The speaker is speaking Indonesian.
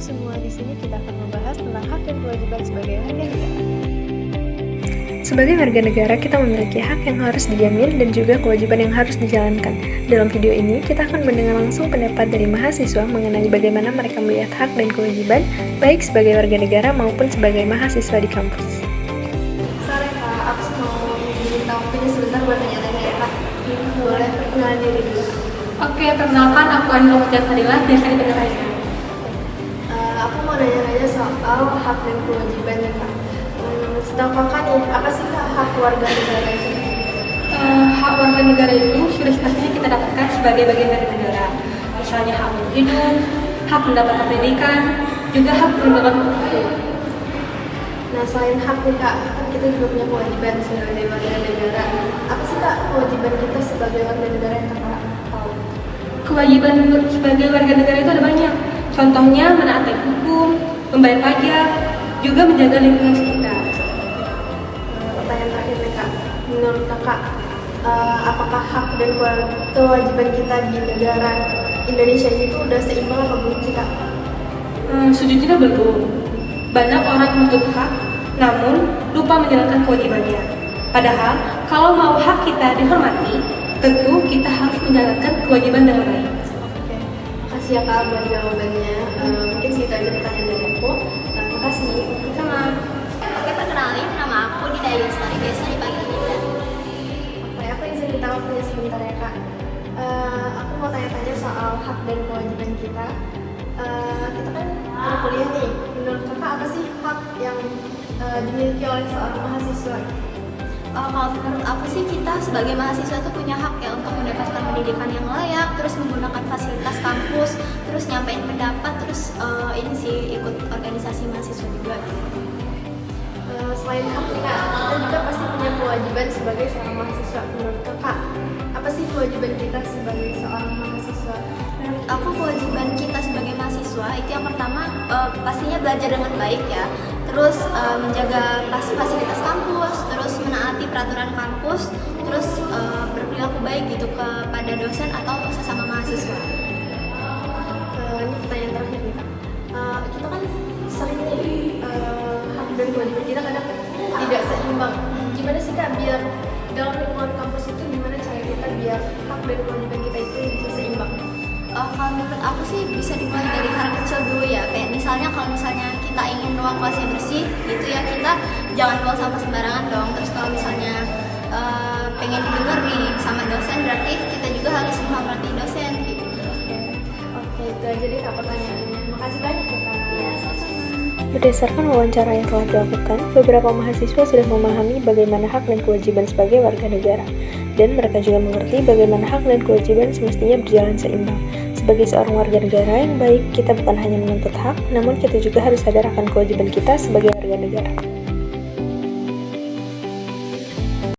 semua, di sini kita akan membahas tentang hak dan kewajiban sebagai warga negara. Sebagai warga negara, kita memiliki hak yang harus dijamin dan juga kewajiban yang harus dijalankan. Dalam video ini, kita akan mendengar langsung pendapat dari mahasiswa mengenai bagaimana mereka melihat hak dan kewajiban, baik sebagai warga negara maupun sebagai mahasiswa di kampus. Sore Kak, aku mau minta waktunya sebentar buat tanya-tanya ya Kak. Boleh perkenalan diri dulu? Oke, perkenalkan aku Anil Mutia Fadilah, biasa dipanggil Aisha. Aku mau nanya-nanya soal hak dan kewajiban nih Kak. Setahu Kakak nih, apa sih Kak hak warga negara itu? Hak warga negara itu sudah pastinya kita dapatkan sebagai bagian dari negara. Misalnya hak untuk hidup, hak mendapatkan pendidikan, juga hak perlindungan hukum. Nah selain hak nih Kak, kan kita juga punya kewajiban sebagai warga negara. Apa sih Kak kewajiban kita sebagai warga negara yang Kakak tahu? Kewajiban sebagai warga negara itu ada banyak. Contohnya menaati hukum, membayar pajak, juga menjaga lingkungan sekitar. Pertanyaan terakhir nih Kak, menurut Kakak, apakah hak dan kewajiban kita di negara Indonesia itu udah seimbang apa belum sih Kak? Sejujurnya belum. Banyak orang menuntut hak, namun lupa menjalankan kewajibannya. Padahal, kalau mau hak kita dihormati, tentu kita harus menjalankan kewajiban dengan baik. Oke, makasih ya Kak buat jawabannya. Mungkin segitu aja pertanyaan dari aku. Makasih. Sama. Oke, perkenalin, nama aku Dina Lestari, biasa dipanggil Dinda. Oke, aku izin minta waktunya sebentar ya Kak. Aku mau tanya-tanya soal hak dan kewajiban kita. Kita kan kuliah nih. Menurut Kakak apa sih hak yang dimiliki oleh seorang mahasiswa? Kalau menurut aku sih, kita sebagai mahasiswa tuh punya hak ya untuk mendapatkan pendidikan yang layak, terus menggunakan fasilitas kampus, terus nyampein pendapat, terus ini sih ikut organisasi mahasiswa juga. Selain hak nih Kak, kita juga pasti punya kewajiban sebagai seorang mahasiswa. Menurut Kakak, apa sih kewajiban kita sebagai seorang mahasiswa? Menurut aku kewajiban kita sebagai mahasiswa itu yang pertama pastinya belajar dengan baik ya, terus menjaga fasilitas kampus, terus menaati peraturan kampus, terus berperilaku baik gitu kepada dosen atau sesama mahasiswa. Ini pertanyaan terakhir nih Kak. Kita kan sering nih hak dan kewajiban kita kadang tidak seimbang. Gimana sih Kak biar dalam lingkungan kampus itu gimana cara kita biar hak dan kewajiban kita itu bisa seimbang? Kalau menurut aku sih bisa dimulai dari hal kecil dulu ya, kayak misalnya kalau misalnya kita ingin ruang kelasnya bersih gitu ya, kita jangan buang sampah sembarangan dong. Terus kalau misalnya pengen didengar nih sama dosen, berarti kita juga harus menghormati dosen gitu. Oke, itu aja deh Kak pertanyaannya. Makasih banyak ya Kak. Iya, sama-sama. Berdasarkan wawancara yang telah dilakukan, beberapa mahasiswa sudah memahami bagaimana hak dan kewajiban sebagai warga negara. Dan mereka juga mengerti bagaimana hak dan kewajiban semestinya berjalan seimbang. Sebagai seorang warga negara yang baik, kita bukan hanya menuntut hak, namun kita juga harus sadar akan kewajiban kita sebagai warga negara.